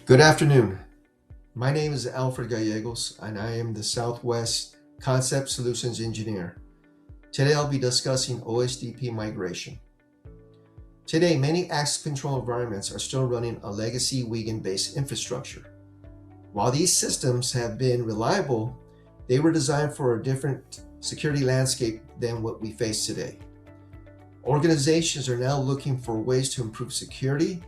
Good afternoon. My name is Alfred Gallegos, and I am the Southwest Concept Solutions Engineer. Today I'll be discussing OSDP migration. Today, many access control environments are still running a legacy Wiegand-based infrastructure. While these systems have been reliable, they were designed for a different security landscape than what we face today. Organizations are now looking for ways to improve security,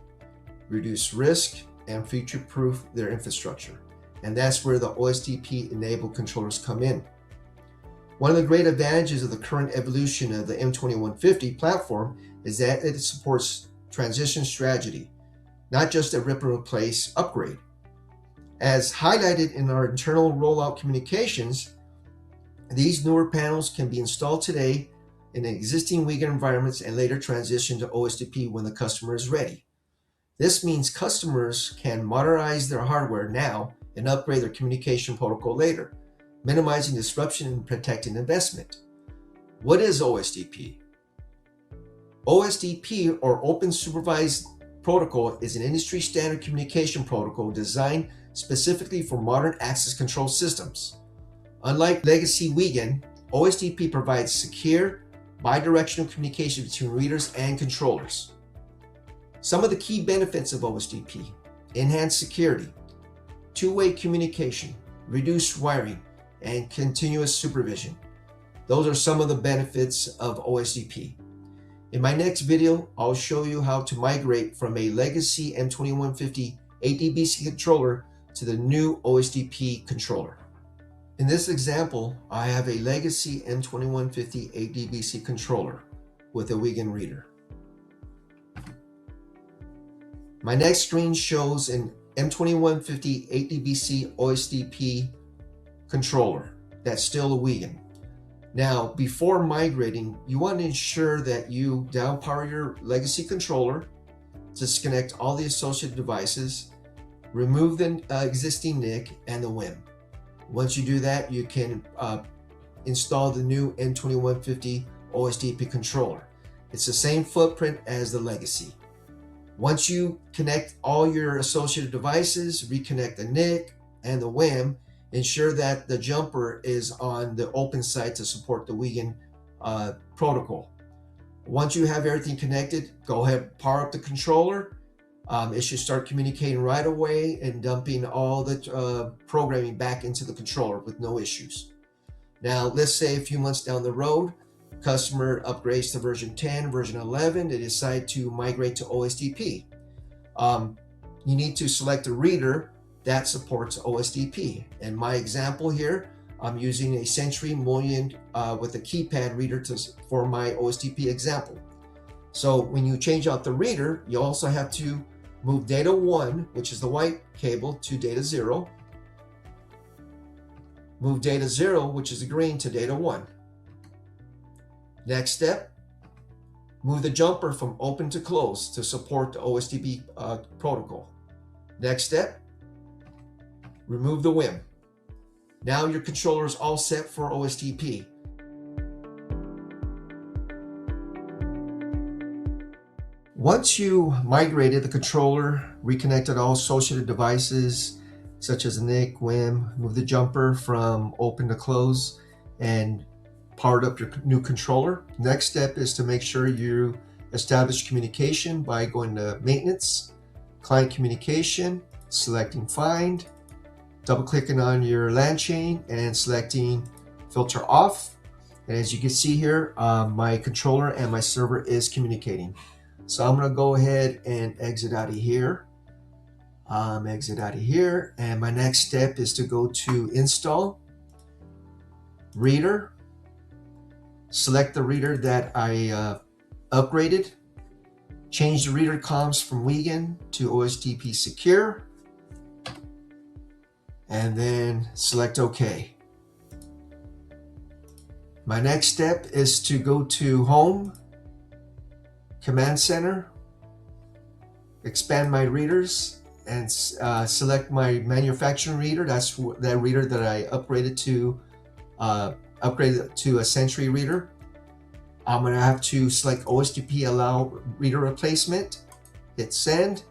reduce risk, and future-proof their infrastructure. And that's where the OSDP-enabled controllers come in. One of the great advantages of the current evolution of the M2150 platform is that it supports transition strategy, not just a rip and replace upgrade. As highlighted in our internal rollout communications, these newer panels can be installed today in existing Wiegand environments and later transition to OSDP when the customer is ready. This means customers can modernize their hardware now and upgrade their communication protocol later, minimizing disruption and protecting investment. What is OSDP? OSDP, or Open Supervised Protocol, is an industry standard communication protocol designed specifically for modern access control systems. Unlike legacy Wiegand, OSDP provides secure, bidirectional communication between readers and controllers. Some of the key benefits of OSDP: enhanced security, two-way communication, reduced wiring, and continuous supervision. Those are some of the benefits of OSDP. In my next video, I'll show you how to migrate from a legacy M2150 ADBC controller to the new OSDP controller. In this example, I have a legacy M2150 ADBC controller with a Wiegand reader. My next screen shows an M2150 ADBC OSDP controller that's still a Wiegand. Now, before migrating, you want to ensure that you downpower your legacy controller, disconnect all the associated devices, remove the existing NIC and the WIM. Once you do that, you can install the new M2150 OSDP controller. It's the same footprint as the legacy. Once you connect all your associated devices, reconnect the NIC and the WIM, ensure that the jumper is on the open side to support the Wiegand protocol. Once you have everything connected, go ahead, power up the controller. It should start communicating right away and dumping all the programming back into the controller with no issues. Now, let's say a few months down the road, customer upgrades to version 10, version 11, they decide to migrate to OSDP. You need to select a reader that supports OSDP. In my example here, I'm using a Symmetry M2150 with a keypad reader for my OSDP example. So when you change out the reader, you also have to move data 1, which is the white cable, to data 0. Move data 0, which is the green, to data 1. Next step, move the jumper from open to close to support the OSDP protocol. Next step, remove the WIM. Now your controller is all set for OSDP. Once you migrated the controller, reconnected all associated devices such as the NIC, WIM, move the jumper from open to close, and powered up your new controller. Next step is to make sure you establish communication by going to Maintenance, Client Communication, selecting Find, double-clicking on your LAN chain and selecting Filter Off. And as you can see here, my controller and my server is communicating. So I'm going to go ahead and exit out of here. And my next step is to go to Install, Reader, select the reader that I upgraded, change the reader comms from Wiegand to OSDP Secure, and then select OK. My next step is to go to Home, Command Center, expand my readers, and select my manufacturing reader. That's that reader that I upgraded to a Symmetry reader. I'm going to have to select OSDP Allow Reader Replacement, hit Send,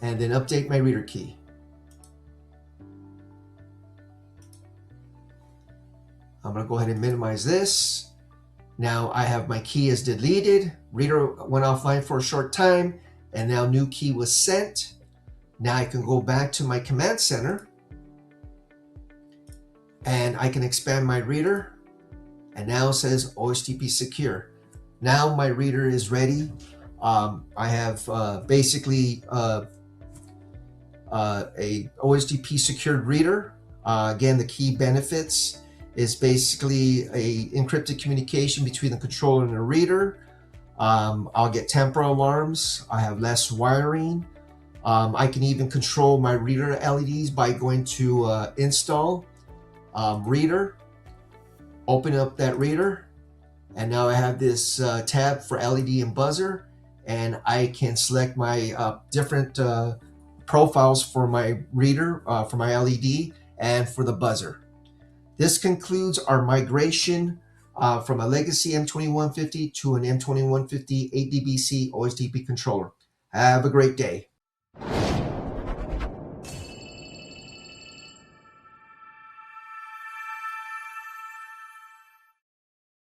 and then update my reader key. I'm going to go ahead and minimize this. Now I have my key is deleted. Reader went offline for a short time, and now new key was sent. Now I can go back to my command center, and I can expand my reader, and now it says OSDP secure. Now my reader is ready. I have basically a OSDP secured reader. Again, the key benefits is basically a encrypted communication between the controller and the reader. I'll get temporal alarms. I have less wiring. I can even control my reader LEDs by going to install reader, open up that reader, and now I have this tab for LED and buzzer, and I can select my different profiles for my reader, for my LED, and for the buzzer. This concludes our migration from a legacy M2150 to an M2150 8dBc OSDP controller. Have a great day.